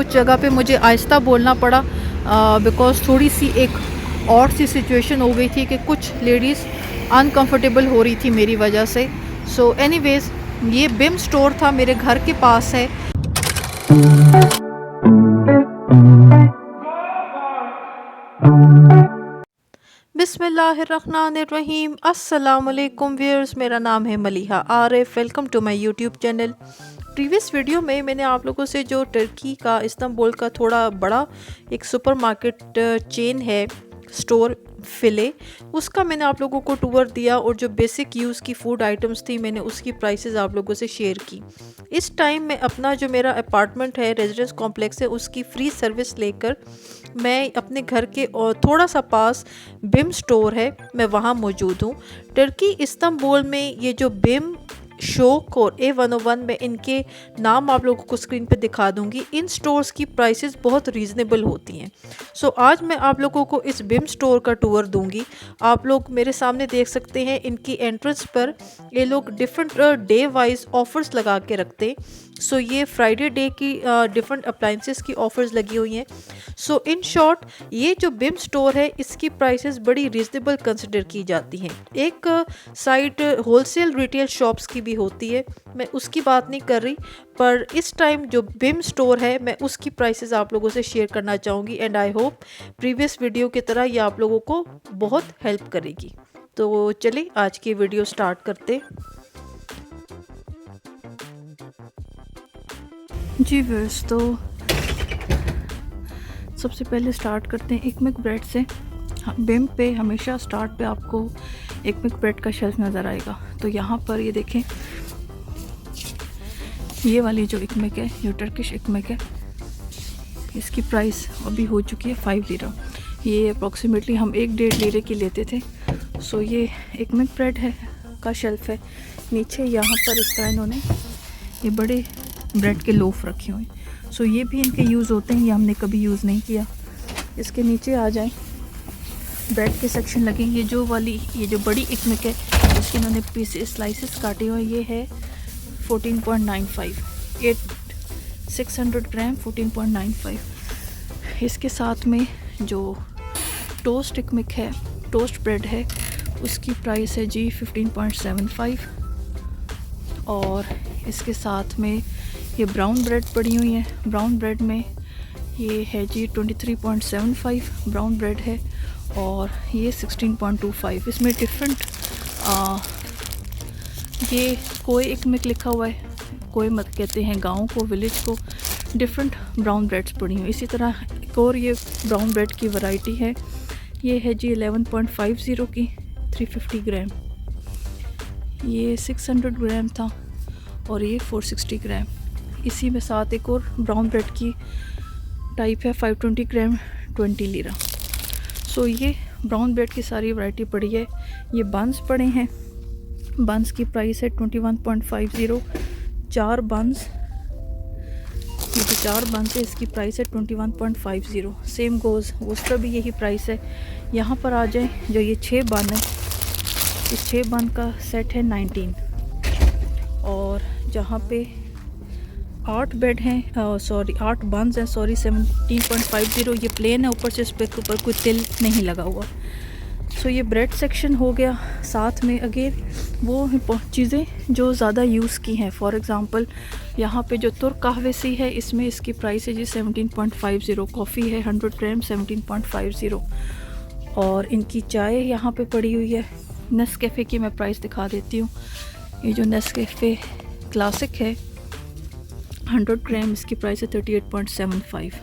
कुछ जगह पे मुझे आहिस्ता बोलना पड़ा बिकॉज़ थोड़ी सी एक और सी सिचुएशन हो गई थी कि कुछ लेडीज़ अनकंफर्टेबल हो रही थी मेरी वजह से। सो एनीवेज़ ये बिम स्टोर था, मेरे घर के पास है। बिस्मिल्लाहिर्रहमानिर्रहीम, अस्सलामुअलैकुम व्यूअर्स, मेरा नाम है Maliha Arif. Welcome to my YouTube channel. Previous video में मैंने आप लोगों से जो टर्की का इस्तांबुल का थोड़ा बड़ा एक सुपरमार्केट चेन है स्टोर फिले, उसका मैंने आप लोगों को टूर दिया और जो बेसिक यूज़ की फ़ूड आइटम्स थी मैंने उसकी प्राइसेस आप लोगों से शेयर की। इस टाइम मैं अपना जो मेरा अपार्टमेंट है, रेजिडेंस कॉम्प्लेक्स है, उसकी फ्री सर्विस लेकर मैं अपने घर के और थोड़ा सा पास बिम स्टोर है, मैं वहाँ मौजूद हूँ। टर्की इस्तांबुल में ये जो बिम, शोक और A101, मैं इनके नाम आप लोगों को स्क्रीन पे दिखा दूंगी। इन स्टोर्स की प्राइसेस बहुत रीज़नेबल होती हैं। सो आज मैं आप लोगों को इस बिम स्टोर का टूर दूंगी। आप लोग मेरे सामने देख सकते हैं, इनकी एंट्रेंस पर ये लोग डिफरेंट डे वाइज ऑफर्स लगा के रखते हैं। सो ये फ्राइडे डे की डिफरेंट अप्लाइंसेस की ऑफर्स लगी हुई हैं। सो इन शॉर्ट ये जो बिम स्टोर है इसकी प्राइसेस बड़ी रीज़नेबल कंसिडर की जाती हैं। एक साइड होलसेल रिटेल शॉप्स की भी होती है, मैं उसकी बात नहीं कर रही, पर इस टाइम जो बिम स्टोर है मैं उसकी प्राइसेस आप लोगों से शेयर करना चाहूँगी। And I hope previous video की तरह ये आप लोगों को बहुत हेल्प करेगी। तो चलिए आज की वीडियो स्टार्ट करते। जी व्यूअर्स, तो सबसे पहले स्टार्ट करते हैं एकमिक ब्रेड से। बिम पे हमेशा स्टार्ट पे आपको एकमिक ब्रेड का शेल्फ नज़र आएगा। तो यहाँ पर ये देखें, ये वाली जो एकमिक है, जो टर्किश एकमिक है, इसकी प्राइस अभी हो चुकी है 5 लीरा। ये अप्रॉक्सीमेटली हम 1-1.5 लीरे की लेते थे। सो ये एकमिक ब्रेड है का शेल्फ है। नीचे यहाँ पर इस तरह इन्होंने ये बड़े ब्रेड के लोफ रखे हुए हैं। सो ये भी इनके यूज़ होते हैं, ये हमने कभी यूज़ नहीं किया। इसके नीचे आ जाएं, ब्रेड के सेक्शन लगे। ये जो बड़ी एकमिक है, इसके इन्होंने पीसेस स्लाइसेस काटे हुए, ये है 14.95, 600 ग्राम 14.95। इसके साथ में जो टोस्ट एकमिक है, टोस्ट ब्रेड है, उसकी प्राइस है जी 15.75। और इसके साथ में ये ब्राउन ब्रेड पड़ी हुई है। ब्राउन ब्रेड में ये है जी 23.75 ब्राउन ब्रेड है, और ये 16.25। इसमें डिफरेंट ये कोई एकमिक लिखा हुआ है, कोई मत कहते हैं गांव को, विलेज को, डिफरेंट ब्राउन ब्रेड्स पड़ी हुई। इसी तरह एक और ये ब्राउन ब्रेड की वैरायटी है, ये है जी 11.50 की 350 ग्राम। ये 600 ग्राम था और ये 460 ग्राम। इसी में साथ एक और ब्राउन ब्रेड की टाइप है 520 ग्राम 20 लीरा। सो ये ब्राउन ब्रेड की सारी वैरायटी पड़ी है। ये बंस पड़े हैं, बंस की प्राइस है 21.50। 4 बंस, ये जो 4 बंस है इसकी प्राइस है 21.50। सेम गोज़ उसका भी यही प्राइस है। यहाँ पर आ जाए, जो ये 6 बन है, इस 6 बन का सेट है 19। और जहाँ पे 8 बेड हैं, 8 बंस हैं, 17.50। ये प्लेन है, ऊपर से इस पर ऊपर कोई तिल नहीं लगा हुआ। सो ये ब्रेड सेक्शन हो गया। साथ में अगेन वो चीज़ें जो ज़्यादा यूज़ की हैं, फॉर एग्ज़ाम्पल यहाँ पे जो तुर्क कहवे सी है, इसमें इसकी प्राइस है जी 17.50। कॉफ़ी है 100 ग्राम 17.50। और इनकी चाय यहाँ पे पड़ी हुई है। नेस्कैफ़े की मैं प्राइस दिखा देती हूँ। ये जो नेस्कैफ़े क्लासिक है 100 ग्राम, इसकी प्राइस है 38.75।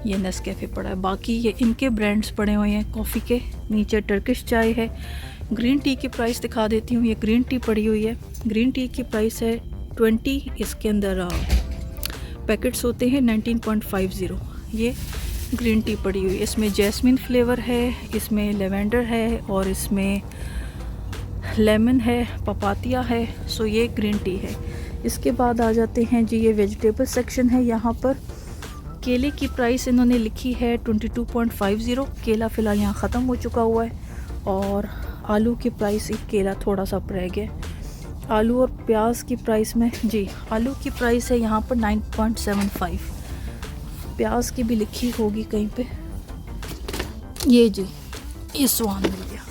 ये नेस्कैफ़े पड़ा है। बाकी ये इनके ब्रांड्स पड़े हुए हैं कॉफ़ी के। नीचे टर्किश चाय है। ग्रीन टी की प्राइस दिखा देती हूँ। ये ग्रीन टी पड़ी हुई है, ग्रीन टी की प्राइस है 20। इसके अंदर पैकेट्स होते हैं 19.50। ये ग्रीन टी पड़ी हुई है। इसमें जैस्मिन फ्लेवर है, इसमें लेवेंडर है, और इसमें लेमन है, पपातिया है। सो ये ग्रीन टी है। इसके बाद आ जाते हैं जी, ये वेजिटेबल सेक्शन है। यहाँ पर केले की प्राइस इन्होंने लिखी है 22.50। केला फ़िलहाल यहाँ ख़त्म हो चुका हुआ है। और आलू की प्राइस, एक केला थोड़ा सा रह गया। आलू और प्याज की प्राइस में जी, आलू की प्राइस है यहाँ पर 9.75। प्याज की भी लिखी होगी कहीं पे। ये जी, ये स्वान मिल गया।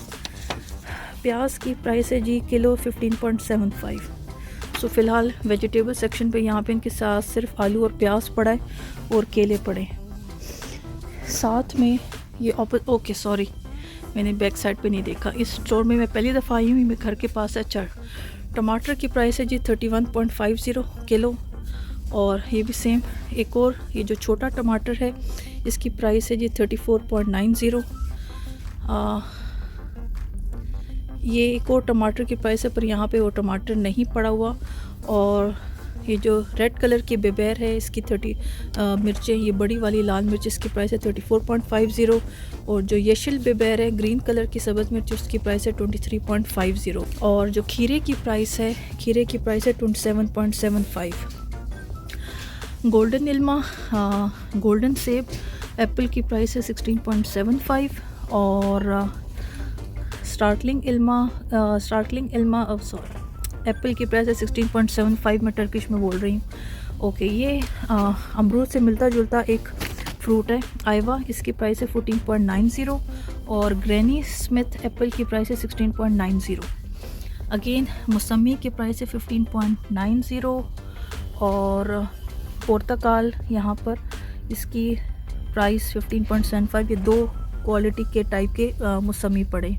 प्याज की प्राइस है जी किलो 15.75। सो फ़िलहाल वेजिटेबल सेक्शन पे यहाँ पे इनके साथ सिर्फ आलू और प्याज पड़ा है और केले पड़े हैं। साथ में ये ओके सॉरी, मैंने बैक साइड पे नहीं देखा। इस स्टोर में मैं पहली दफ़ा आई हूँ, मेरे घर के पास है। अच्छा, टमाटर की प्राइस है जी 31.50 किलो। और ये भी सेम, एक और ये जो छोटा टमाटर है इसकी प्राइस है जी 34.90। ये एक और टमाटर की प्राइस है, पर यहाँ पे वो टमाटर नहीं पड़ा हुआ। और ये जो रेड कलर की बेबेर है इसकी 30 मिर्चें, ये बड़ी वाली लाल मिर्च, इसकी प्राइस है 34.50। और जो येशिल बेबेर है ग्रीन कलर की सब्ज़ मिर्च, उसकी प्राइस है 23.50। और जो खीरे की प्राइस है 27.75। गोल्डन इल्मा गोल्डन सेब एप्पल की प्राइस है 16.75। और स्टार्टलिंग इल्मा एप्पल की प्राइस है 16.75। मैं टर्किश में बोल रही हूँ। ओके, ये अमरूद से मिलता जुलता एक फ्रूट है आइवा, इसकी प्राइस है 14.90। और ग्रैनी स्मिथ एप्पल की प्राइस है 16.90। अगेन मौसमी की प्राइस है 15.90। और पुर्तगाल यहाँ पर इसकी प्राइस 15.75। ये दो क्वालिटी के टाइप के मौसमी पड़े।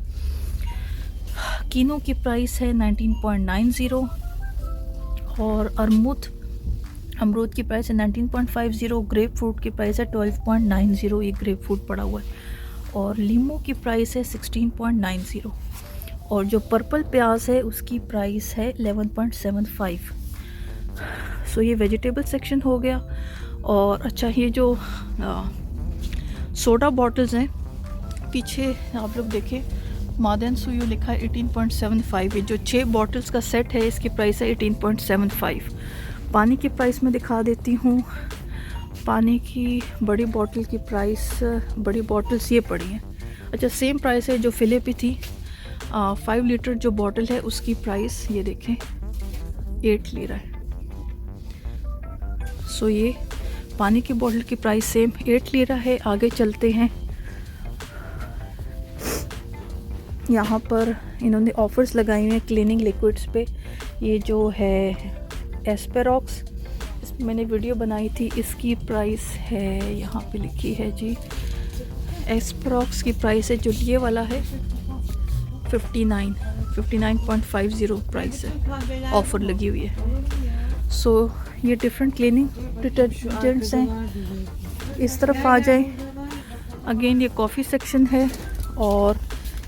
कीनो की प्राइस है 19.90। और अमरूद की प्राइस है 19.50। ग्रेप फ्रूट की प्राइस है 12.90। ये ग्रेप फ्रूट पड़ा हुआ है। और लीमू की प्राइस है 16.90। और जो पर्पल प्याज है उसकी प्राइस है 11.75। सो ये वेजिटेबल सेक्शन हो गया। और अच्छा, ये जो सोडा बॉटल्स हैं पीछे आप लोग देखें, मादन सुयू लिखा है 18.75। ये जो 6 बॉटल्स का सेट है इसकी प्राइस है 18.75। पानी की प्राइस मैं दिखा देती हूँ। पानी की बड़ी बॉटल की प्राइस, बड़ी बॉटल्स ये पड़ी हैं। अच्छा, सेम प्राइस है जो फिले पे थी। 5 लीटर जो बॉटल है उसकी प्राइस ये देखें 8 लिरा है। सो ये पानी की बॉटल की प्राइस सेम 8 लिरा है। आगे चलते हैं, यहाँ पर इन्होंने ऑफ़र्स लगाए हुए हैं क्लीनिंग लिक्विड्स पे। ये जो है एस्पेरॉक्स, मैंने वीडियो बनाई थी, इसकी प्राइस है यहाँ पे लिखी है जी। एस्पेरॉक्स की प्राइस है जो ये वाला है 59.50 प्राइस है, ऑफ़र लगी हुई है। सो ये डिफरेंट क्लीनिंग डिटर्जेंट्स हैं। इस तरफ आ जाए, अगेन ये कॉफ़ी सेक्शन है। और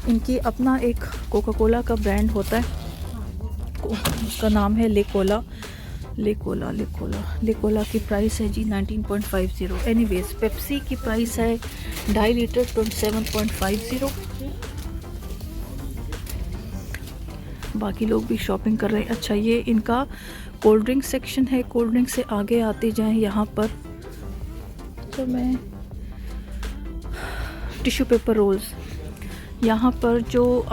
इनकी अपना एक कोका कोला का ब्रांड होता है, उसका नाम है लेकोला की प्राइस है जी 19.50। एनीवेज पेप्सी की प्राइस है 2.5 लीटर 27.50। बाकी लोग भी शॉपिंग कर रहे हैं। अच्छा, ये इनका कोल्ड ड्रिंक सेक्शन है। कोल्ड ड्रिंक से आगे आते जाएं, यहाँ पर तो मैं टिश्यू पेपर रोल्स, यहाँ पर जो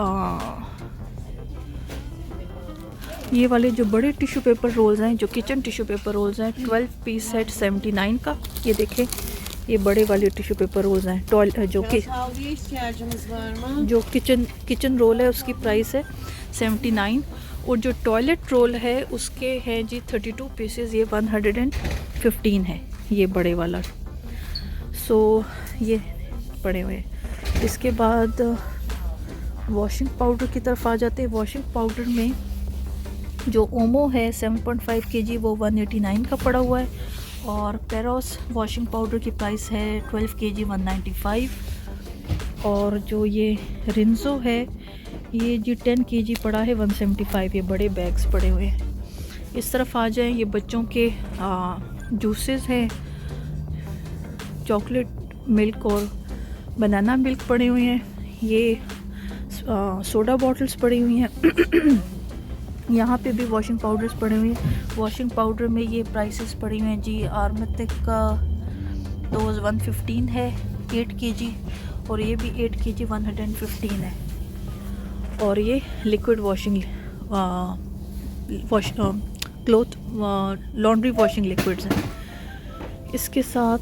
ये वाले जो बड़े टिश्यू पेपर रोल्स हैं, जो किचन टिश्यू पेपर रोल्स हैं, 12 पीस सेट 79 का। ये देखें, ये बड़े वाले टिश्यू पेपर रोल्स हैं। जो किचन रोल है उसकी प्राइस है 79। और जो टॉयलेट रोल है उसके हैं जी 32 पीसेस, ये 115 है, ये बड़े वाला। सो ये पड़े हुए। इसके बाद वॉशिंग पाउडर की तरफ आ जाते हैं। वॉशिंग पाउडर में जो ओमो है 7.5 kg वो 189 का पड़ा हुआ है। और पेरोस वॉशिंग पाउडर की प्राइस है 12 kg 195। और जो ये रिंजो है ये जी 10 kg पड़ा है 175। ये बड़े बैग्स पड़े हुए हैं। इस तरफ आ जाएं, ये बच्चों के जूसेस हैं, चॉकलेट मिल्क और बनाना मिल्क पड़े हुए हैं। ये सोडा बॉटल्स पड़ी हुई हैं। यहाँ पे भी वॉशिंग पाउडर्स पड़े हुए हैं। वॉशिंग पाउडर में ये प्राइसेस पड़ी हुई हैं जी। आर्मेटिक का डोज 115 है 8 kg, और ये भी 8 kg 115 है। और ये liquid washing cloth laundry washing liquids हैं। इसके साथ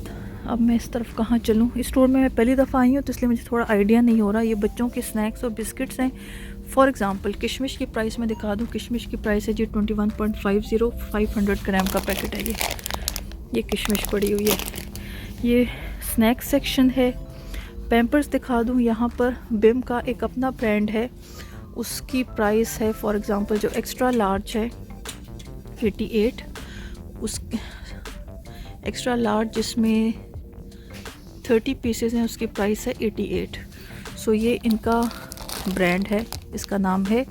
अब मैं इस तरफ कहाँ चलूँ? इस स्टोर में मैं पहली दफ़ा आई हूँ तो इसलिए मुझे थोड़ा आइडिया नहीं हो रहा। ये बच्चों के स्नैक्स और बिस्किट्स हैं। फॉर एग्ज़ाम्पल किशमिश की प्राइस मैं दिखा दूँ। किशमिश की प्राइस है जी 21.50, 500 ग्राम का पैकेट है ये किशमिश पड़ी हुई है। ये स्नैक सेक्शन है। पैम्पर्स दिखा दूँ, यहाँ पर बिम का एक अपना ब्रांड है, उसकी प्राइस है फॉर एग्ज़ाम्पल जो एक्स्ट्रा लार्ज है 88, उस एक्स्ट्रा लार्ज जिसमें 30 पीसेस हैं उसकी प्राइस है 88। सो ये इनका ब्रांड है, इसका नाम है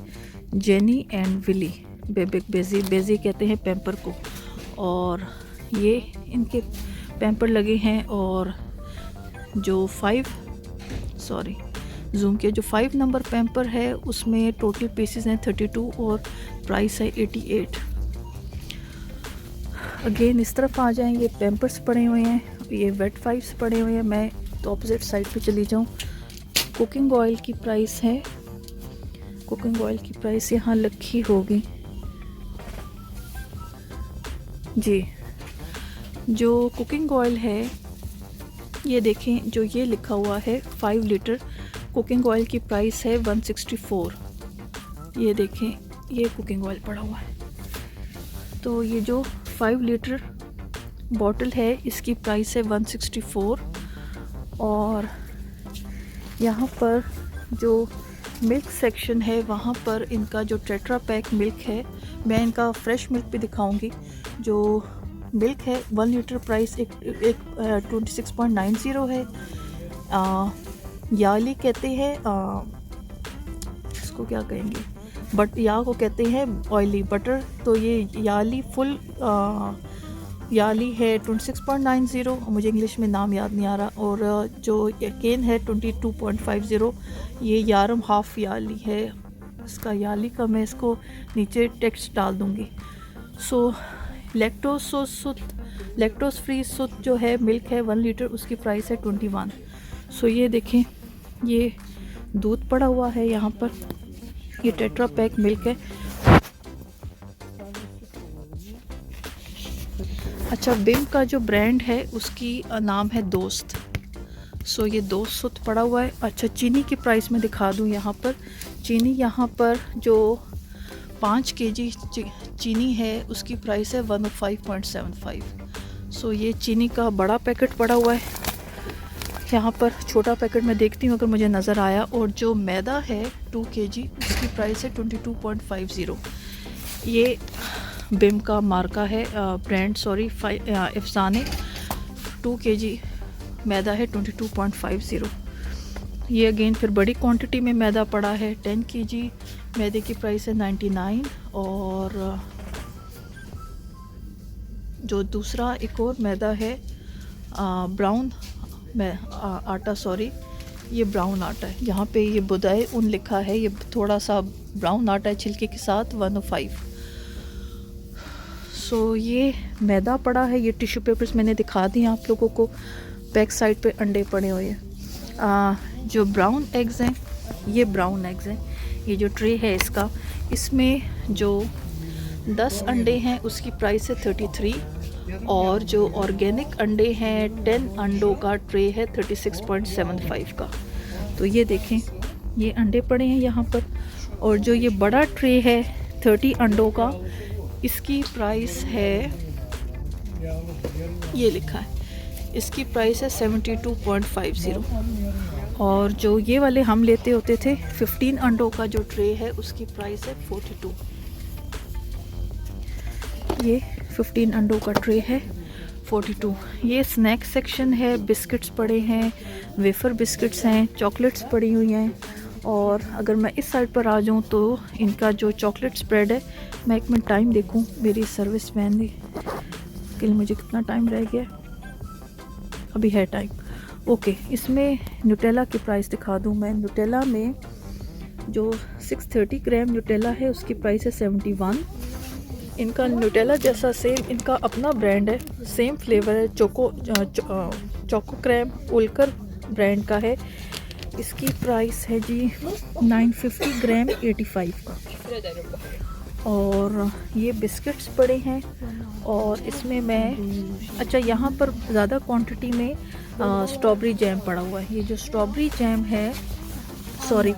जेनी एंड विली बेबिक बेजी कहते हैं पैम्पर को। और ये इनके पैम्पर लगे हैं और जो 5 नंबर पैम्पर है उसमें टोटल पीसेस हैं 32 और प्राइस है 88। अगेन इस तरफ आ जाएं, ये पैम्पर्स पड़े हुए हैं, ये वेट वाइप्स पड़े हुए हैं। मैं तो ऑपोजिट साइड पे चली जाऊं। कुकिंग ऑयल की प्राइस है, कुकिंग ऑयल की प्राइस यहाँ लिखी होगी जी। जो कुकिंग ऑयल है ये देखें, जो ये लिखा हुआ है 5 लीटर कुकिंग ऑयल की प्राइस है 164। ये देखें, ये कुकिंग ऑयल पड़ा हुआ है। तो ये जो 5 लीटर बॉटल है इसकी प्राइस है 164। और यहाँ पर जो मिल्क सेक्शन है वहाँ पर इनका जो टेट्रा पैक मिल्क है, मैं इनका फ्रेश मिल्क भी दिखाऊंगी। जो मिल्क है 1 लीटर प्राइस एक 26.90 है। याली कहते हैं, इसको क्या कहेंगे, बट या को कहते हैं ऑयली बटर। तो ये याली फुल याली है 26.90, मुझे इंग्लिश में नाम याद नहीं आ रहा। और जो केन है 22.50, ये यारम हाफ याली है। इसका याली का मैं इसको नीचे टेक्स्ट डाल दूँगी। सो लैक्टोज फ्री शुद्ध जो है मिल्क है 1 लीटर, उसकी प्राइस है 21। सो ये देखें, ये दूध पड़ा हुआ है यहाँ पर, ये टेट्रा पैक मिल्क है। अच्छा, बिम का जो ब्रांड है उसकी नाम है दोस्त। सो ये दोस्त शुद्ध पड़ा हुआ है। अच्छा, चीनी की प्राइस मैं दिखा दूँ यहाँ पर। चीनी यहाँ पर जो 5 kg चीनी है उसकी प्राइस है 105.75। सो ये चीनी का बड़ा पैकेट पड़ा हुआ है यहाँ पर। छोटा पैकेट मैं देखती हूँ अगर मुझे नज़र आया। और जो मैदा है 2 kg उसकी प्राइस है 22.50। ये बिम का मार्का है, ब्रांड सॉरी, अफसाने। 2 kg मैदा है 22.50। ये अगेन फिर बड़ी क्वांटिटी में मैदा पड़ा है। 10 kg मैदे की प्राइस है 99। और जो दूसरा एक और मैदा है ब्राउन आटा, सॉरी ये ब्राउन आटा है, यहाँ पे ये बुदाई उन लिखा है, ये थोड़ा सा ब्राउन आटा है छिलके के साथ, 105। सो ये मैदा पड़ा है। ये टिश्यू पेपर्स मैंने दिखा दिए आप लोगों को। बैक साइड पे अंडे पड़े हुए हैं। जो ब्राउन एग्स हैं, ये ब्राउन एग्स हैं। ये जो ट्रे है इसका, इसमें जो 10 अंडे हैं उसकी प्राइस है 33। और जो ऑर्गेनिक अंडे हैं 10 अंडों का ट्रे है 36.75 का। तो ये देखें, ये अंडे पड़े हैं यहाँ पर। और जो ये बड़ा ट्रे है 30 अंडों का, इसकी प्राइस है, ये लिखा है, इसकी प्राइस है 72.50। और जो ये वाले हम लेते होते थे 15 अंडों का जो ट्रे है उसकी प्राइस है 42। ये 15 अंडों का ट्रे है 42। ये स्नैक सेक्शन है, बिस्किट्स पड़े हैं, वेफर बिस्किट्स हैं, चॉकलेट्स पड़ी हुई हैं। और अगर मैं इस साइड पर आ जाऊँ तो इनका जो चॉकलेट स्प्रेड है, मैं एक मिनट टाइम देखूँ मेरी सर्विस मैन के लिए, मुझे कितना टाइम रह गया, अभी है टाइम। ओके, इसमें न्यूटेला की प्राइस दिखा दूँ मैं। न्यूटेला में जो 630 ग्राम न्यूटेला है उसकी प्राइस है 71। इनका न्यूटेला जैसा सेम इनका अपना ब्रांड है, सेम फ्लेवर है, चोको क्रैम उलकर ब्रांड का है। इसकी प्राइस है जी 950 ग्राम 85 का। और ये बिस्किट्स पड़े हैं और इसमें मैं अच्छा यहाँ पर ज़्यादा क्वांटिटी में स्ट्रॉबेरी जैम पड़ा हुआ है। ये जो स्ट्रॉबेरी जैम है, सॉरी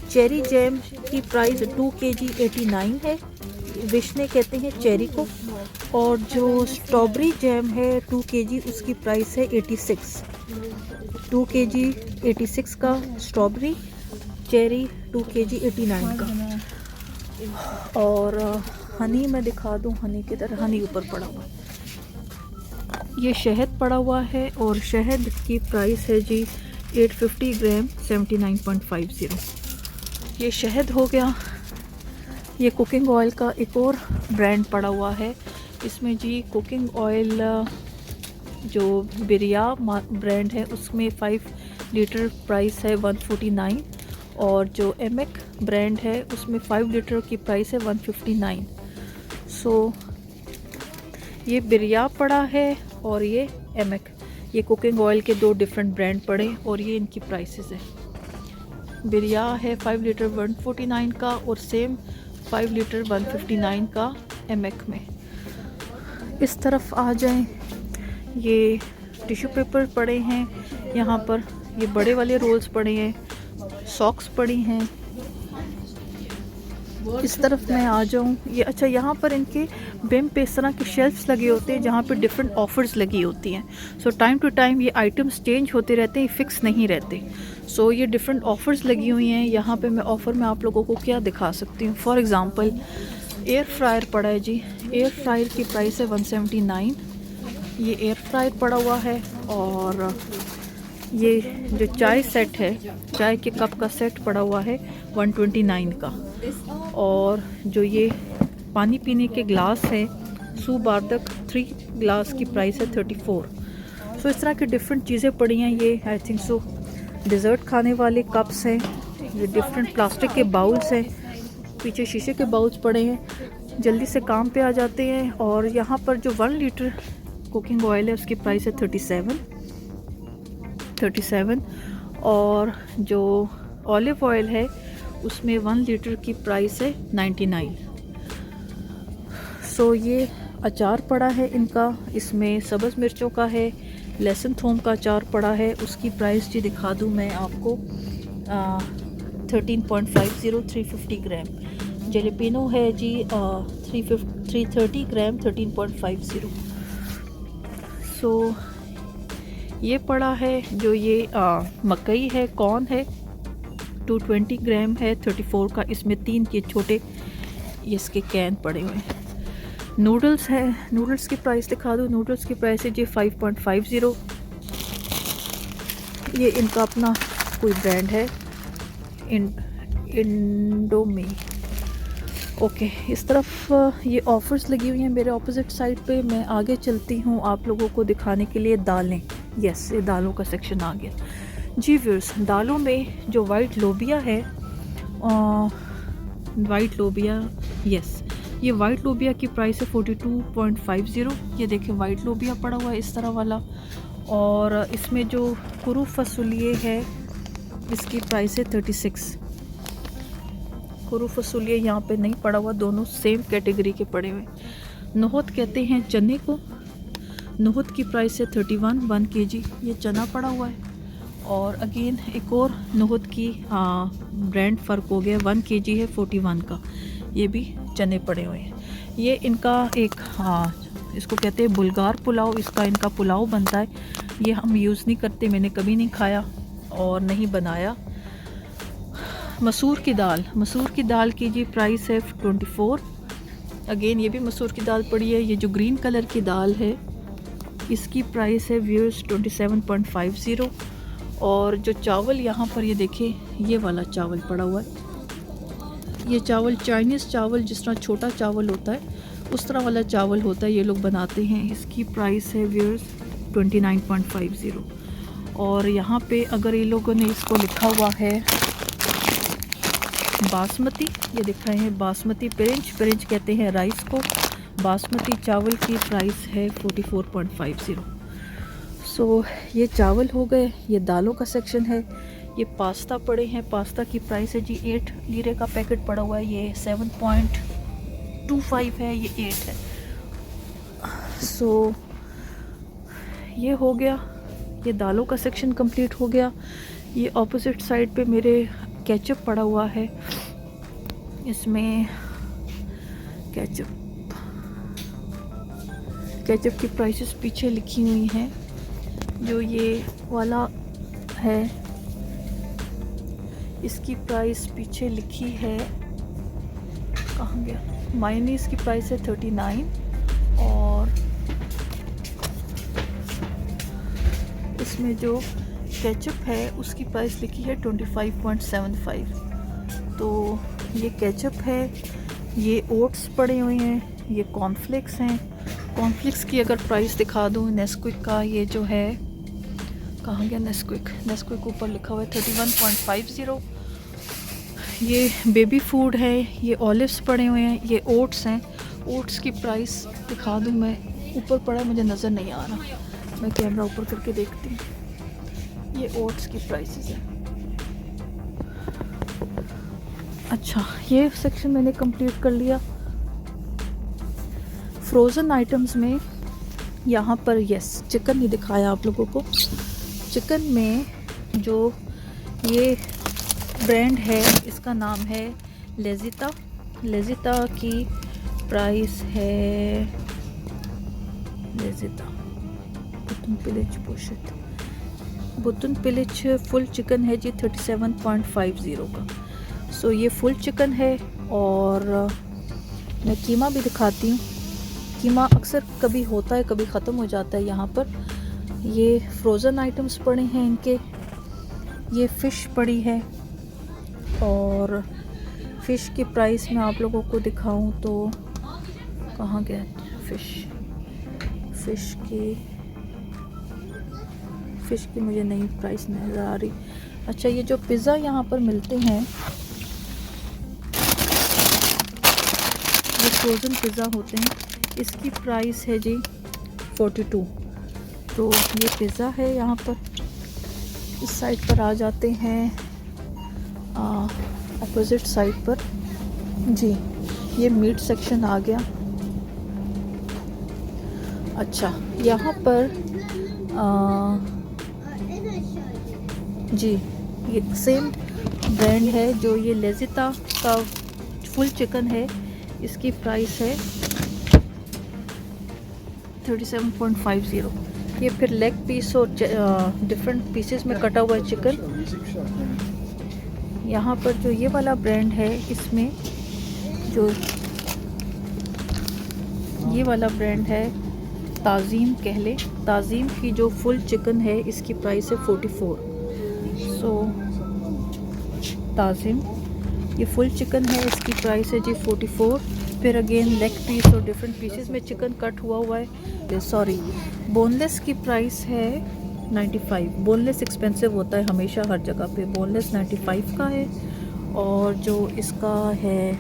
चेरी जैम की प्राइस 2 kg 89 है, विशने कहते हैं चेरी को। और जो स्ट्रॉबेरी जैम है 2 kg उसकी प्राइस है 86। 2 kg 86 का स्ट्रॉबेरी, चेरी 2 kg 89 का। और हनी मैं दिखा दूँ, हनी की तरह हनी ऊपर पड़ा हुआ है। ये शहद पड़ा हुआ है और शहद की प्राइस है जी 850 ग्राम 79.50। ये शहद हो गया। ये कुकिंग ऑयल का एक और ब्रांड पड़ा हुआ है, इसमें जी कुकिंग ऑयल जो बिरिया ब्रांड है उसमें 5 लीटर प्राइस है 149, और जो एमेक ब्रांड है उसमें 5 लीटर की प्राइस है 159। सो ये बिरिया पड़ा है और ये एमेक, ये कुकिंग ऑयल के 2 डिफरेंट ब्रांड पड़े और ये इनकी प्राइसेस है। बिरिया है 5 लीटर 149 का और सेम 5 लीटर 159 का एमेक में। इस तरफ आ जाएं, ये टिश्यू पेपर पड़े हैं यहाँ पर, ये बड़े वाले रोल्स पड़े हैं, सॉक्स पड़ी हैं। इस तरफ मैं आ जाऊँ, ये अच्छा यहाँ पर इनके बिम पे इस तरह के शेल्फ्स लगे होते हैं जहाँ पे डिफरेंट ऑफ़र्स लगी होती हैं। सो टाइम टू टाइम ये आइटम्स चेंज होते रहते हैं, फिक्स नहीं रहते। सो ये डिफरेंट ऑफ़र्स लगी हुई हैं यहाँ पे। मैं ऑफ़र में आप लोगों को क्या दिखा सकती हूँ, फॉर एग्ज़ाम्पल एयर फ्रायर पड़ा है जी, एयर फ्रायर की प्राइस है 179। ये एयर फ्रायर पड़ा हुआ है। और ये जो चाय सेट है, चाय के कप का सेट पड़ा हुआ है 129 का। और जो ये पानी पीने के ग्लास हैं सू बारदक 3 ग्लास की प्राइस है 34। सो इस तरह की डिफरेंट चीज़ें पड़ी हैं। ये आई थिंक सो डिज़र्ट खाने वाले कप्स हैं, ये डिफरेंट प्लास्टिक के बाउल्स हैं, पीछे शीशे के बाउल्स पड़े हैं, जल्दी से काम पे आ जाते हैं। और यहाँ पर जो 1 लीटर कुकिंग ऑयल है उसकी प्राइस है 37। और जो ऑलिव ऑयल है उसमें 1 लीटर की प्राइस है 99। सो ये अचार पड़ा है इनका, इसमें सब्ज़ मिर्चों का है, लहसुन थोम का अचार पड़ा है, उसकी प्राइस जी दिखा दूँ मैं आपको 13.50 350 ग्राम। जलेपिनो है जी 330 ग्राम 13.50। सो ये पड़ा है जो ये मकई है, कॉर्न है 220 ग्राम है 34 का, इसमें 3 के छोटे इसके कैन पड़े हुए हैं। नूडल्स है, नूडल्स की प्राइस दिखा दूँ, नूडल्स की प्राइस है जी 5.50। ये इनका अपना कोई ब्रांड है, इंडोमी। ओके, इस तरफ ये ऑफ़र्स लगी हुई हैं मेरे ऑपोजिट साइड पे। मैं आगे चलती हूँ आप लोगों को दिखाने के लिए दालें। यस, ये दालों का सेक्शन आ गया जी व्यूअर्स। दालों में जो वाइट लोबिया है, वाइट लोबिया, यस, ये वाइट लोबिया की प्राइस है 42.50। ये देखिए वाइट लोबिया पड़ा हुआ है इस तरह वाला। और इसमें जो कुरू फसूलिये है इसकी प्राइस है 36। कुरू फसूलिये यहाँ पे नहीं पड़ा हुआ, दोनों सेम कैटेगरी के पड़े हुए। नोहत कहते हैं चने को, नोहत की प्राइस है 31 1 kg। ये चना पड़ा हुआ है। और अगेन एक और नोहत की ब्रांड फ़र्क हो गया, 1 kg है 41 का, ये भी चने पड़े हुए हैं। ये इनका एक इसको कहते हैं बुल्गार पुलाव, इसका इनका पुलाव बनता है। ये हम यूज़ नहीं करते, मैंने कभी नहीं खाया और नहीं बनाया। मसूर की दाल की जी प्राइस है 24। अगेन ये भी मसूर की दाल पड़ी है। ये जो ग्रीन कलर की दाल है इसकी प्राइस है व्यूअर्स 27.50। और जो चावल यहाँ पर ये देखिए, ये वाला चावल पड़ा हुआ है, ये चावल चाइनीज़ चावल, जिस तरह छोटा चावल होता है उस तरह वाला चावल होता है, ये लोग बनाते हैं। इसकी प्राइस है व्यूअर्स 29.50। और यहाँ पे अगर ये लोगों ने इसको लिखा हुआ है बासमती, ये दिखा है बासमती पिरिंच कहते हैं राइस को, बासमती चावल की प्राइस है 44.50। सो ये चावल हो गए, ये दालों का सेक्शन है। ये पास्ता पड़े हैं, पास्ता की प्राइस है जी 8 लीरे का पैकेट पड़ा हुआ है, ये 7.25 है, ये 8 है। सो ये हो गया, ये दालों का सेक्शन कंप्लीट हो गया। ये ऑपोजिट साइड पे मेरे केचप पड़ा हुआ है, इसमें केचप की प्राइसेस पीछे लिखी हुई हैं। जो ये वाला है इसकी प्राइस पीछे लिखी है, कहाँ गया, मायोनीज़ की प्राइस है 39 और इसमें जो केचप है उसकी प्राइस लिखी है 25.75। तो ये केचप है, ये ओट्स पड़े हुए हैं, ये कॉर्नफ्लेक्स हैं। कॉर्नफ्लेक्स की अगर प्राइस दिखा दूँ, नेस्क्विक का ये जो है, कहाँ गया नेस्क्विक ऊपर लिखा हुआ है 31.50। ये बेबी फूड है, ये ऑलिव्स पड़े हुए हैं, ये ओट्स हैं। ओट्स की प्राइस दिखा दूँ मैं, ऊपर पड़ा है मुझे नज़र नहीं आ रहा, मैं कैमरा ऊपर करके देखती हूँ। ये ओट्स की प्राइसेस है। अच्छा, ये सेक्शन मैंने कंप्लीट कर लिया। फ्रोज़न आइटम्स में यहाँ पर यस चिकन ही दिखाया आप लोगों को। चिकन में जो ये ब्रांड है इसका नाम है लेज़िता। लेज़िता की प्राइस है, लेज़िता बुतन पिलिच फुल चिकन है जी 37.50 का। सो ये फुल चिकन है। और मैं कीमा भी दिखाती हूँ। कीमा अक्सर कभी होता है कभी ख़त्म हो जाता है यहाँ पर। ये फ्रोज़न आइटम्स पड़े हैं इनके, ये फ़िश पड़ी है और फ़िश की प्राइस मैं आप लोगों को दिखाऊं तो कहाँ गया फ़िश की मुझे नई प्राइस नज़र आ रही। अच्छा, ये जो पिज़्ज़ा यहाँ पर मिलते हैं, ये फ्रोज़न पिज़्ज़ा होते हैं, इसकी प्राइस है जी 42। तो ये पिज़्ज़ा है यहाँ पर। इस साइड पर आ जाते हैं अपोजिट साइड पर जी, ये मीट सेक्शन आ गया। अच्छा, यहाँ पर जी ये सेम ब्रांड है जो ये लेज़िता का फुल चिकन है, इसकी प्राइस है 37.50। ये फिर लेग पीस और डिफरेंट पीसेस में कटा हुआ है चिकन। यहाँ पर जो ये वाला ब्रांड है, इसमें जो ये वाला ब्रांड है ताज़ीम कह ले, ताज़ीम की जो फुल चिकन है इसकी प्राइस है 44। सो ताज़ीम ये फुल चिकन है, इसकी प्राइस है जी 44। फिर अगेन लेग पीस और डिफरेंट पीसेस में चिकन कट हुआ है। सॉरी, बोनलेस की प्राइस है 95। बोनलेस एक्सपेंसिव होता है हमेशा हर जगह पे, बोनलेस 95 का है। और जो इसका है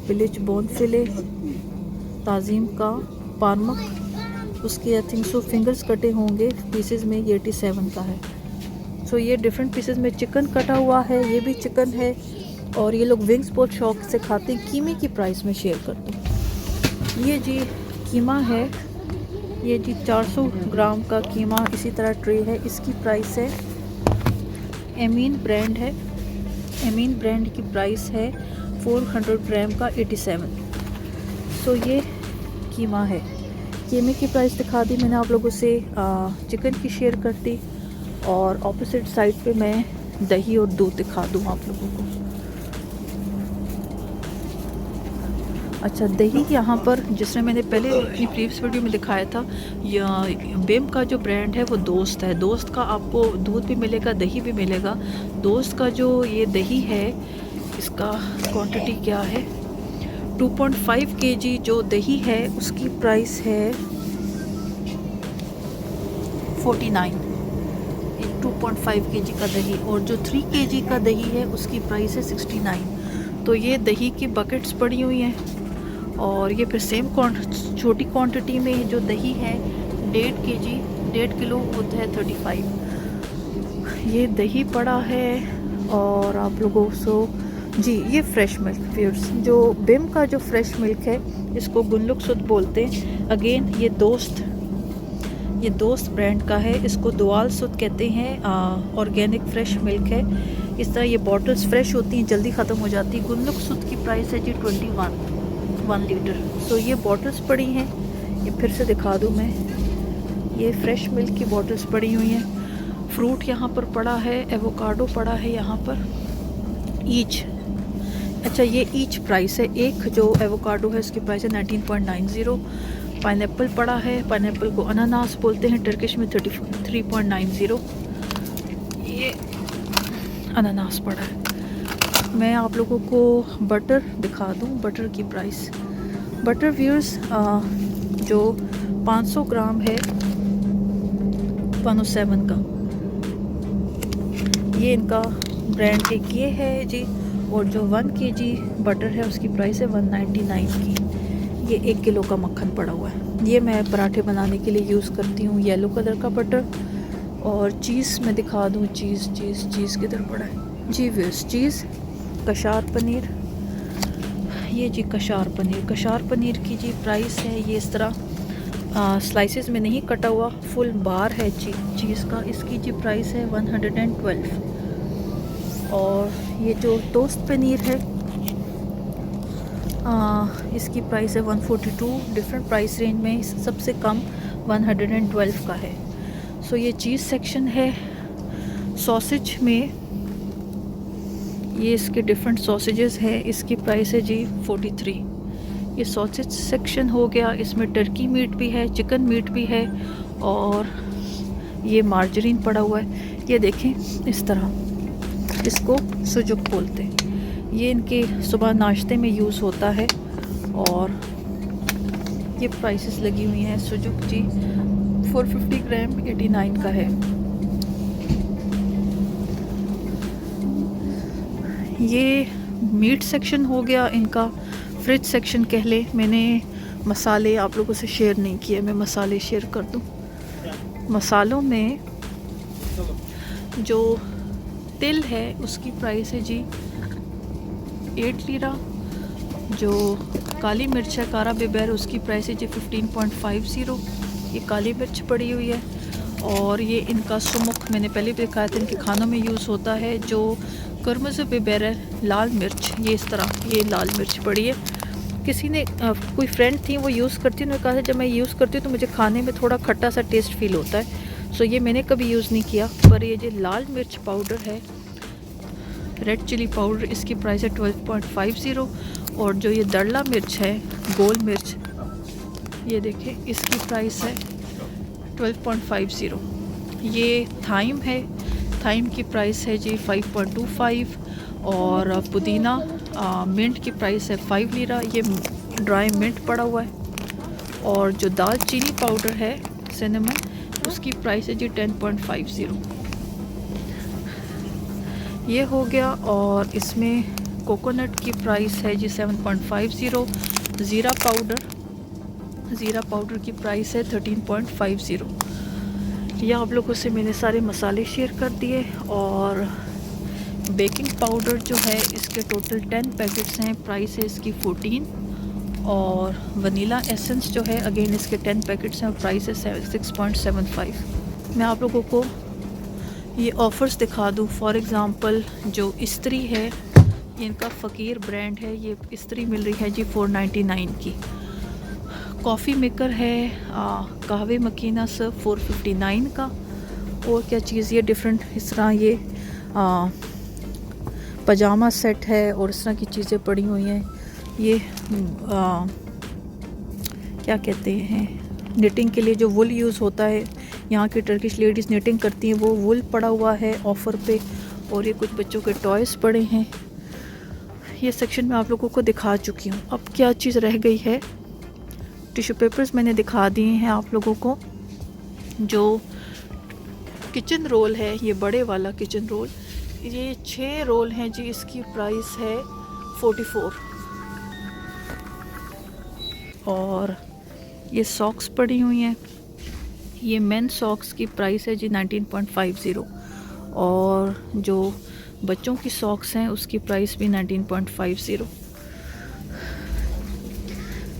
विलेज बोन फिले ताज़ीम का पार्मक, उसके आई थिंक सो फिंगर्स कटे होंगे पीसेस में, ये 87 का है। सो ये डिफरेंट पीसेस में चिकन कटा हुआ है, ये भी चिकन है। और ये लोग विंग्स बहुत शौक से खाते हैं। कीमे की प्राइस में शेयर कर दूँ, ये जी कीमा है, ये जी 400 ग्राम का कीमा इसी तरह ट्रे है, इसकी प्राइस है, एमीन ब्रांड है, एमीन ब्रांड की प्राइस है 400 ग्राम का 87। सो ये कीमा है। कीमे की प्राइस दिखा दी मैंने आप लोगों से, चिकन की शेयर कर दी। और ऑपोजिट साइड पे मैं दही और दूध दिखा दूँ आप लोगों को। अच्छा, दही यहाँ पर जिसमें मैंने पहले अपनी प्रीवियस वीडियो में दिखाया था, या बेम का जो ब्रांड है वो दोस्त है। दोस्त का आपको दूध भी मिलेगा, दही भी मिलेगा। दोस्त का जो ये दही है, इसका क्वांटिटी क्या है, 2.5 kg जो दही है उसकी प्राइस है 49। 2.5 kg का दही। और जो 3 kg का दही है उसकी प्राइस है 69। तो ये दही की बकेट्स पड़ी हुई हैं। और ये फिर सेम छोटी क्वांटिटी में जो दही है 1.5 किलो होता है 35। ये दही पड़ा है। और आप लोगों को जी ये फ्रेश मिल्क व्यूअर्स, जो बिम का जो फ्रेश मिल्क है इसको गुल्लुक सुद बोलते हैं। अगेन ये दोस्त ब्रांड का है, इसको दुआल सुद कहते हैं। ऑर्गेनिक फ्रेश मिल्क है। इस तरह ये बॉटल्स फ्रेश होती हैं, जल्दी ख़त्म हो जाती है। गुल्लुक सुद की प्राइस है जी 21 1 लीटर। सो ये बॉटल्स पड़ी हैं, ये फिर से दिखा दूँ मैं। ये फ्रेश मिल्क की बॉटल्स पड़ी हुई हैं। फ्रूट यहाँ पर पड़ा है, एवोकाडो पड़ा है यहाँ पर ईच। अच्छा ये ईच प्राइस है, एक जो एवोकाडो है इसकी प्राइस है 19.90। पाइनएप्पल पड़ा है, पाइनएप्पल को अनानास बोलते हैं टर्किश में, 33.90 ये अनानास पड़ा है। मैं आप लोगों को बटर दिखा दूं, बटर की प्राइस। बटर व्यूअर्स जो 500 ग्राम है 107 का, ये इनका ब्रांड एक ये है जी। और जो 1 kg बटर है उसकी प्राइस है 199 की। ये 1 किलो का मक्खन पड़ा हुआ है, ये मैं पराठे बनाने के लिए यूज़ करती हूँ। येलो कलर का बटर। और चीज़ मैं दिखा दूँ, चीज़ किधर पड़ा है जी व्यूअर्स, चीज़ कशार पनीर। ये जी कशार पनीर की जी प्राइस है, ये इस तरह स्लाइसेस में नहीं कटा हुआ, फुल बार है चीज़ का। इसकी जी प्राइस है 112। और ये जो टोस्ट पनीर है इसकी प्राइस है 142। डिफरेंट प्राइस रेंज में सबसे कम 112 का है। सो ये चीज़ सेक्शन है। सॉसेज में ये इसके डिफरेंट सॉसेजेस है, इसकी प्राइस है जी 43। ये सॉसेज सेक्शन हो गया, इसमें टर्की मीट भी है, चिकन मीट भी है। और ये मार्जरीन पड़ा हुआ है, ये देखें इस तरह, इसको सुजुक बोलते हैं। ये इनके सुबह नाश्ते में यूज़ होता है। और ये प्राइसेस लगी हुई हैं सुजुक जी, 450 ग्राम 89 का है। ये मीट सेक्शन हो गया इनका। फ्रिज सेक्शन कह ले। मैंने मसाले आप लोगों से शेयर नहीं किए, मैं मसाले शेयर कर दूं। मसालों में जो तिल है उसकी प्राइस है जी 8 लीरा। जो काली मिर्च है कारा बेबर, उसकी प्राइस है जी 15.50। ये काली मिर्च पड़ी हुई है। और ये इनका सुमुख मैंने पहले भी दिखाया था, इनके खानों में यूज़ होता है। जो कर्मज़ बेबर है लाल मिर्च, ये इस तरह ये लाल मिर्च पड़ी है। किसी ने कोई फ्रेंड थी वो यूज़ करती, उन्होंने कहा था जब मैं यूज़ करती हूँ तो मुझे खाने में थोड़ा खट्टा सा टेस्ट फील होता है। सो ये मैंने कभी यूज़ नहीं किया। पर ये जो लाल मिर्च पाउडर है, रेड चिली पाउडर, इसकी प्राइस है 12.50। और जो ये दड़ला मिर्च है, गोल मिर्च, ये देखें इसकी प्राइस है 12.50। ये थाइम है, थाइम की प्राइस है जी 5.25। और पुदीना मिंट की प्राइस है 5 लीरा। ये ड्राई मिंट पड़ा हुआ है। और जो दाल चीनी पाउडर है सिनेमन, उसकी प्राइस है जी 10.50। ये हो गया। और इसमें कोकोनट की प्राइस है जी 7.50। ज़ीरा पाउडर की प्राइस है 13.50। ये आप लोगों से मैंने सारे मसाले शेयर कर दिए। और बेकिंग पाउडर जो है इसके टोटल 10 पैकेट्स हैं, प्राइस है इसकी 14। और वनीला एसेंस जो है अगेन इसके 10 पैकेट्स हैं और प्राइस है 6.75। मैं आप लोगों को ये ऑफ़र्स दिखा दूँ। फॉर एग्ज़ाम्पल जो इस्त्री है, ये इनका फ़कीर ब्रांड है, ये इस्त्री मिल रही है जी 499 की। कॉफ़ी मेकर है कहवे मकीना सिर्फ 459 का। और क्या चीज़ ये डिफरेंट इस तरह ये पजामा सेट है और इस तरह की चीज़ें पड़ी हुई हैं। ये क्या कहते हैं, निटिंग के लिए जो वुल यूज़ होता है, यहाँ की टर्किश लेडीज़ निटिंग करती हैं, वो वुल पड़ा हुआ है ऑफ़र पे। और ये कुछ बच्चों के टॉयज़ पड़े हैं। ये सेक्शन में आप लोगों को दिखा चुकी हूँ। अब क्या चीज़ रह गई है, टिश्यू पेपर्स मैंने दिखा दिए हैं आप लोगों को। जो किचन रोल है, ये बड़े वाला किचन रोल, ये 6 रोल हैं जी, इसकी प्राइस है 44। और ये सॉक्स पड़ी हुई हैं, ये मेन सॉक्स की प्राइस है जी 19.50। और जो बच्चों की सॉक्स हैं, उसकी प्राइस भी 19.50।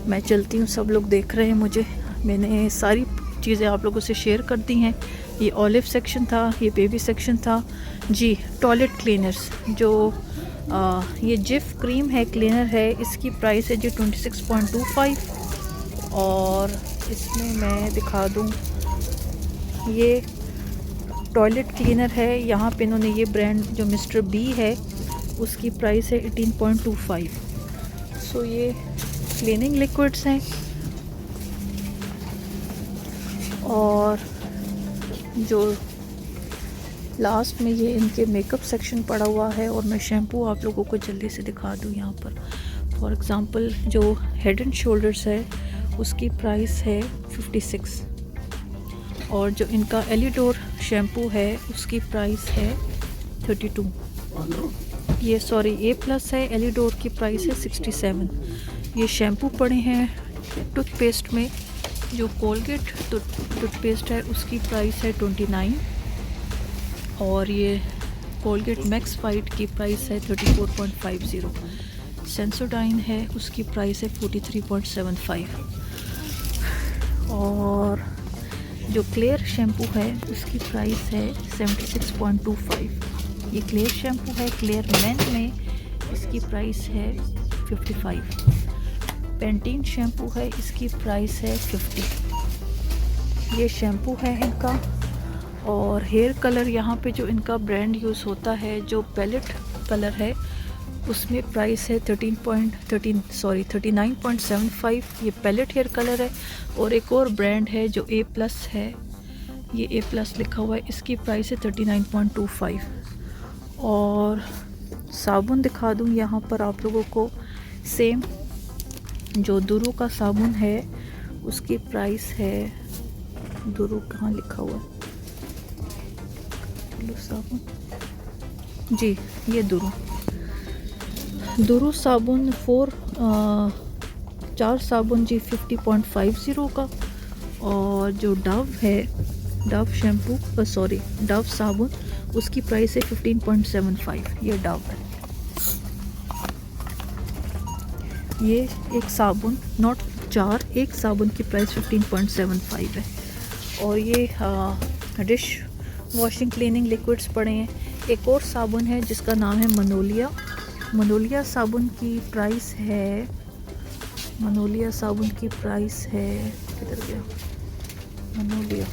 मैं चलती हूँ, सब लोग देख रहे हैं मुझे। मैंने सारी चीज़ें आप लोगों से शेयर कर दी हैं। ये ऑलिव सेक्शन था, ये बेबी सेक्शन था जी। टॉयलेट क्लीनर्स जो ये जिफ क्रीम है, क्लीनर है, इसकी प्राइस है जी 26.25। और इसमें मैं दिखा दूँ, ये टॉयलेट क्लीनर है, यहाँ पे इन्होंने ये ब्रांड जो मिस्टर बी है उसकी प्राइस है 18.25। सो ये क्लीनिंग लिक्विड्स हैं। और जो लास्ट में ये इनके मेकअप सेक्शन पड़ा हुआ है। और मैं शैम्पू आप लोगों को जल्दी से दिखा दूँ यहाँ पर। फॉर एग्ज़ाम्पल जो हेड एंड शोल्डर्स है उसकी प्राइस है 56। और जो इनका एलिडोर शैम्पू है उसकी प्राइस है 32। ये सॉरी A+ है, एलिडोर की प्राइस है 67। ये शैम्पू पड़े हैं टूथपेस्ट में। जो कोलगेट टूथपेस्ट है उसकी प्राइस है 29। और ये कोलगेट मैक्स फाइट की प्राइस है 34.50। सेंसोडाइन है, उसकी प्राइस है 43.75। और जो क्लियर शैम्पू है उसकी प्राइस है 76.25। ये क्लियर शैम्पू है, क्लियर मेन में, इसकी प्राइस है 55। पेंटीन शैम्पू है, इसकी प्राइस है 50। ये शैम्पू है इनका। और हेयर कलर यहाँ पे जो इनका ब्रांड यूज़ होता है जो पैलेट कलर है उसमें प्राइस है 39.75। ये पैलेट हेयर कलर है। और एक और ब्रांड है जो A+ है, ये A+ लिखा हुआ है, इसकी प्राइस है 39.25। और साबुन दिखा दूँ यहाँ पर आप लोगों को। सेम जो दुरू का साबुन है उसकी प्राइस है, दुरू कहाँ लिखा हुआ है, साबुन जी, ये दुरू साबुन 4 साबुन जी 50.50 का। और जो डव है, डव शैम्पू डव साबुन, उसकी प्राइस है 15.75। ये डव है। ये एक साबुन, नॉट 4, एक साबुन की प्राइस 15.75 है। और ये डिश वॉशिंग क्लीनिंग लिक्विड्स पड़े हैं। एक और साबुन है जिसका नाम है मनोलिया साबुन की प्राइस है, किधर गया मनोलिया,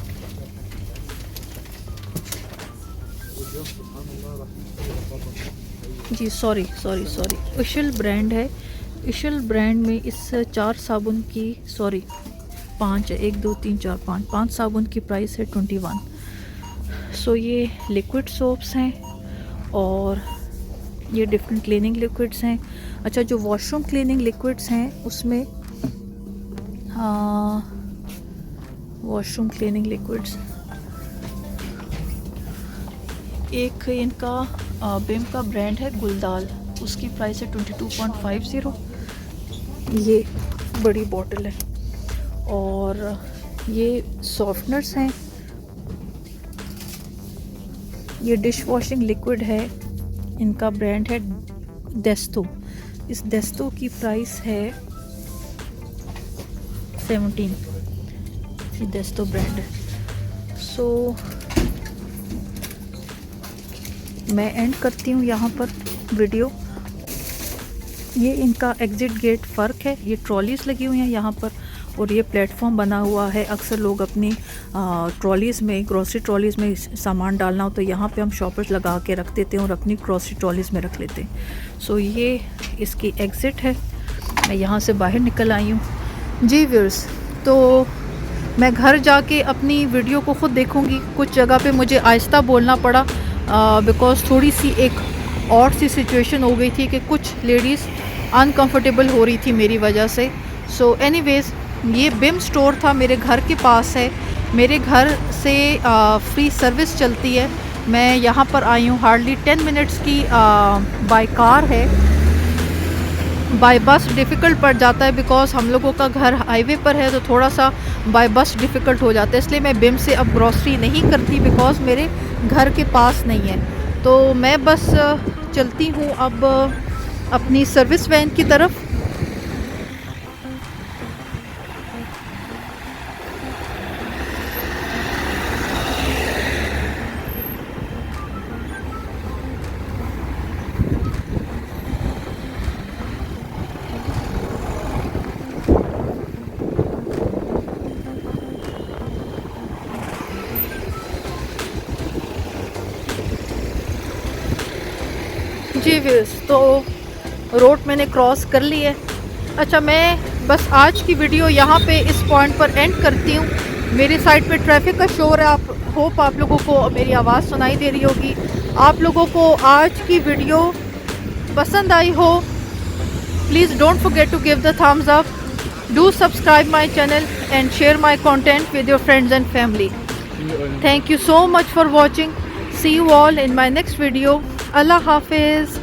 जी सॉरी इशल ब्रांड है। इशल ब्रांड में इस 4 साबुन की 5 है, 1 2 3 4 5 साबुन की प्राइस है 21। सो ये लिक्विड सोप्स हैं और ये डिफरेंट क्लीनिंग लिक्विड्स हैं। अच्छा, जो वॉशरूम क्लीनिंग लिक्विड्स हैं उसमें वॉशरूम क्लीनिंग लिक्विड्स, एक इनका बिम का ब्रांड है गुलदाल, उसकी प्राइस है 22.50। ये बड़ी बॉटल है। और ये सॉफ्टनर्स हैं, ये डिश वॉशिंग लिक्विड है, इनका ब्रांड है डेस्टो। इस डेस्टो की प्राइस है 17। ये डेस्टो ब्रांड है। सो मैं एंड करती हूँ यहाँ पर वीडियो। ये इनका एग्ज़िट गेट फ़र्क है, ये ट्रॉलीज़ लगी हुई हैं यहाँ पर और ये प्लेटफॉर्म बना हुआ है। अक्सर लोग अपनी ट्रॉलीज़ में, ग्रॉसरी ट्रॉलीज़ में सामान डालना हो तो यहाँ पे हम शॉपर्स लगा के रख देते हैं और अपनी ग्रॉसरी ट्रॉलीज़ में रख लेते हैं। सो ये इसकी एग्ज़िट है। मैं यहाँ से बाहर निकल आई हूँ जी व्यूअर्स। तो मैं घर जाके अपनी वीडियो को ख़ुद देखूँगी। कुछ जगह पे मुझे आहिस्ता बोलना पड़ा बिकॉज़ थोड़ी सी एक और सी सिचुएशन हो गई थी कि कुछ लेडीज़ अनकंफर्टेबल हो रही थी मेरी वजह से। सो एनीवेज़, ये बिम स्टोर था, मेरे घर के पास है। मेरे घर से फ्री सर्विस चलती है। मैं यहाँ पर आई हूँ, हार्डली 10 मिनट्स की बाय कार है। बाय बस डिफ़िकल्ट पड़ जाता है बिकॉज़ हम लोगों का घर हाईवे पर है तो थोड़ा सा बाय बस डिफ़िकल्ट हो जाता है। इसलिए मैं बिम से अब ग्रॉसरी नहीं करती बिकॉज़ मेरे घर के पास नहीं है। तो मैं बस चलती हूँ अब अपनी सर्विस वैन की तरफ। जी व्यूअर्स, तो रोड मैंने क्रॉस कर ली है। अच्छा, मैं बस आज की वीडियो यहाँ पे इस पॉइंट पर एंड करती हूँ। मेरी साइड पे ट्रैफिक का शोर है, आप होप आप लोगों को मेरी आवाज़ सुनाई दे रही होगी। आप लोगों को आज की वीडियो पसंद आई हो, please don't forget to give the thumbs up, do subscribe my channel and share my content with your friends and family. Thank you so much for watching. See you all in my next video. Allah Hafiz.